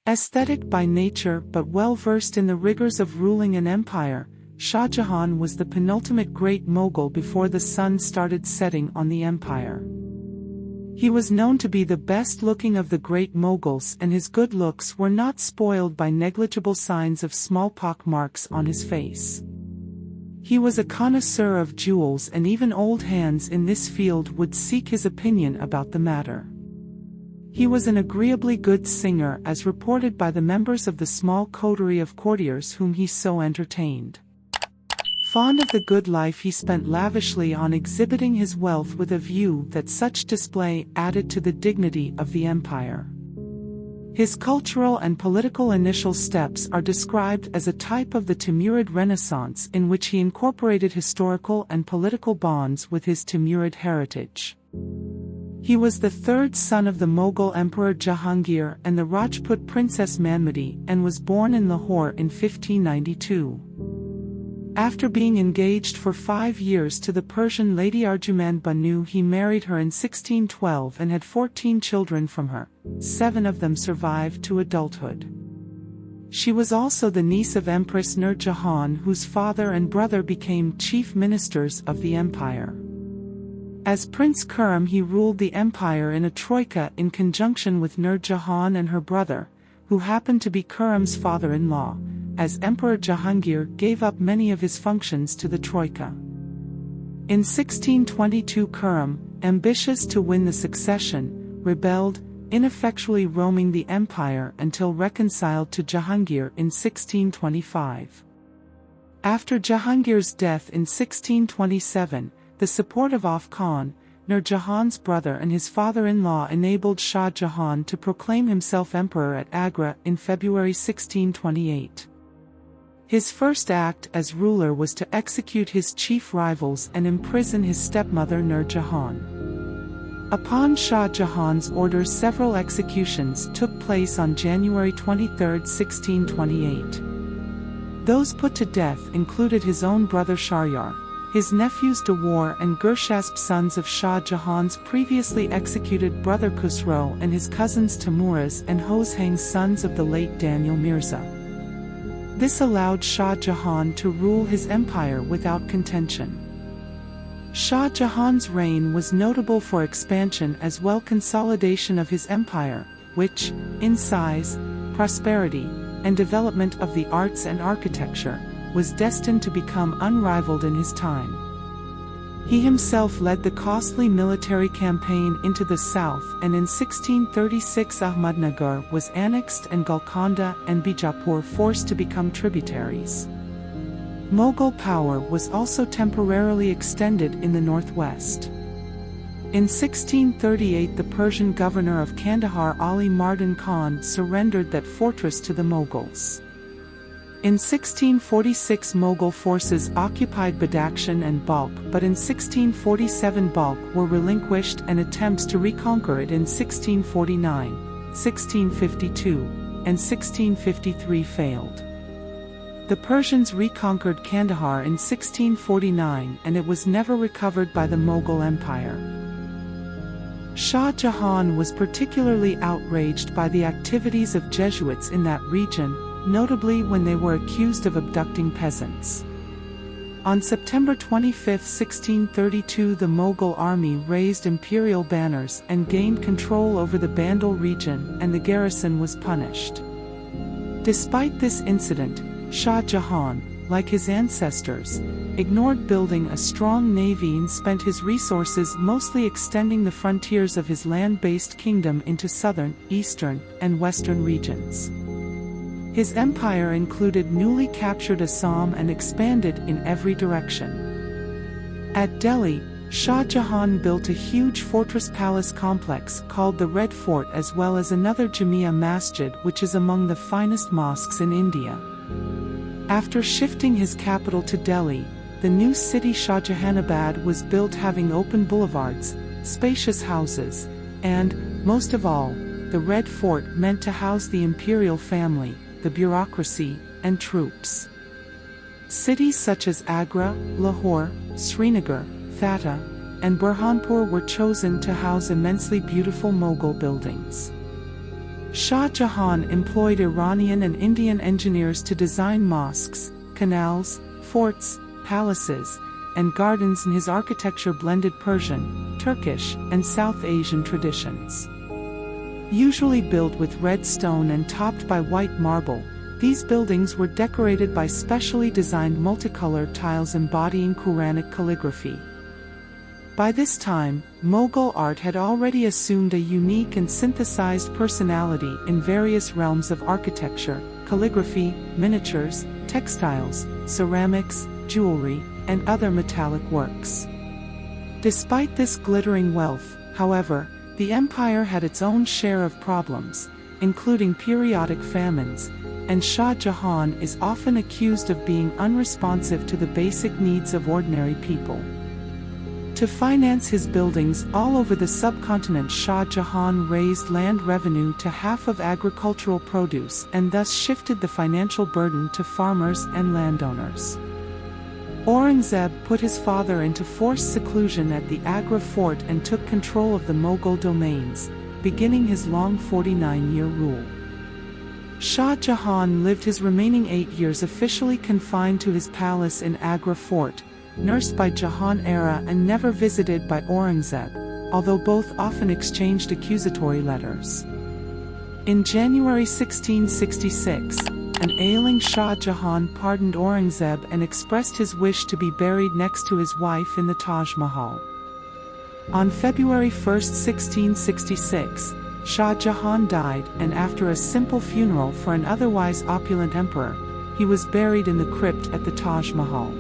Aesthetic by nature but well-versed in the rigors of ruling an empire, Shah Jahan was the penultimate great Mughal before the sun started setting on the empire. He was known to be the best-looking of the great Mughals, and his good looks were not spoiled by negligible signs of smallpox marks on his face. He was a connoisseur of jewels, and even old hands in this field would seek his opinion about the matter. He was an agreeably good singer, as reported by the members of the small coterie of courtiers whom he so entertained. Fond of the good life, he spent lavishly on exhibiting his wealth with a view that such display added to the dignity of the empire. His cultural and political initial steps are described as a type of the Timurid Renaissance, in which he incorporated historical and political bonds with his Timurid heritage. He was the third son of the Mughal Emperor Jahangir and the Rajput Princess Manmati, and was born in Lahore in 1592. After being engaged for 5 years to the Persian lady Arjuman Banu, he married her in 1612 and had 14 children from her. 7 of them survived to adulthood. She was also the niece of Empress Nur Jahan, whose father and brother became chief ministers of the empire. As Prince Khurram, he ruled the empire in a troika in conjunction with Nur Jahan and her brother, who happened to be Khurram's father-in-law, as Emperor Jahangir gave up many of his functions to the troika. In 1622, Khurram, ambitious to win the succession, rebelled, ineffectually roaming the empire until reconciled to Jahangir in 1625. After Jahangir's death in 1627, the support of Auf Khan, Nur Jahan's brother and his father-in-law, enabled Shah Jahan to proclaim himself emperor at Agra in February 1628. His first act as ruler was to execute his chief rivals and imprison his stepmother Nur Jahan. Upon Shah Jahan's orders, several executions took place on January 23, 1628. Those put to death included his own brother Sharyar, his nephews Dawar and Gurshasp, sons of Shah Jahan's previously executed brother Khusro, and his cousins Tamuraz and Hosang, sons of the late Daniel Mirza. This allowed Shah Jahan to rule his empire without contention. Shah Jahan's reign was notable for expansion as well consolidation of his empire, which, in size, prosperity, and development of the arts and architecture, was destined to become unrivaled in his time. He himself led the costly military campaign into the south, and in 1636 Ahmadnagar was annexed and Golconda and Bijapur forced to become tributaries. Mughal power was also temporarily extended in the northwest. In 1638, the Persian governor of Kandahar Ali Mardan Khan surrendered that fortress to the Mughals. In 1646, Mughal forces occupied Badakhshan and Balkh, but in 1647 Balkh were relinquished and attempts to reconquer it in 1649, 1652, and 1653 failed. The Persians reconquered Kandahar in 1649 and it was never recovered by the Mughal Empire. Shah Jahan was particularly outraged by the activities of Jesuits in that region, notably when they were accused of abducting peasants. On September 25, 1632, the Mughal army raised imperial banners and gained control over the Bandel region, and the garrison was punished. Despite this incident, Shah Jahan, like his ancestors, ignored building a strong navy and spent his resources mostly extending the frontiers of his land-based kingdom into southern, eastern, and western regions. His empire included newly captured Assam and expanded in every direction. At Delhi, Shah Jahan built a huge fortress palace complex called the Red Fort, as well as another Jamia Masjid, which is among the finest mosques in India. After shifting his capital to Delhi, the new city Shahjahanabad was built, having open boulevards, spacious houses, and, most of all, the Red Fort meant to house the imperial family, the bureaucracy, and troops. Cities such as Agra, Lahore, Srinagar, Thatta, and Burhanpur were chosen to house immensely beautiful Mughal buildings. Shah Jahan employed Iranian and Indian engineers to design mosques, canals, forts, palaces, and gardens, and his architecture blended Persian, Turkish, and South Asian traditions. Usually built with red stone and topped by white marble, these buildings were decorated by specially designed multicolored tiles embodying Quranic calligraphy. By this time, Mughal art had already assumed a unique and synthesized personality in various realms of architecture, calligraphy, miniatures, textiles, ceramics, jewelry, and other metallic works. Despite this glittering wealth, however, the empire had its own share of problems, including periodic famines, and Shah Jahan is often accused of being unresponsive to the basic needs of ordinary people. To finance his buildings all over the subcontinent, Shah Jahan raised land revenue to half of agricultural produce and thus shifted the financial burden to farmers and landowners. Aurangzeb put his father into forced seclusion at the Agra fort and took control of the Mughal domains, beginning his long 49-year rule. Shah Jahan lived his remaining 8 years officially confined to his palace in Agra fort, nursed by Jahan era and never visited by Aurangzeb, although both often exchanged accusatory letters. In January 1666, an ailing Shah Jahan pardoned Aurangzeb and expressed his wish to be buried next to his wife in the Taj Mahal. On February 1, 1666, Shah Jahan died, and after a simple funeral for an otherwise opulent emperor, he was buried in the crypt at the Taj Mahal.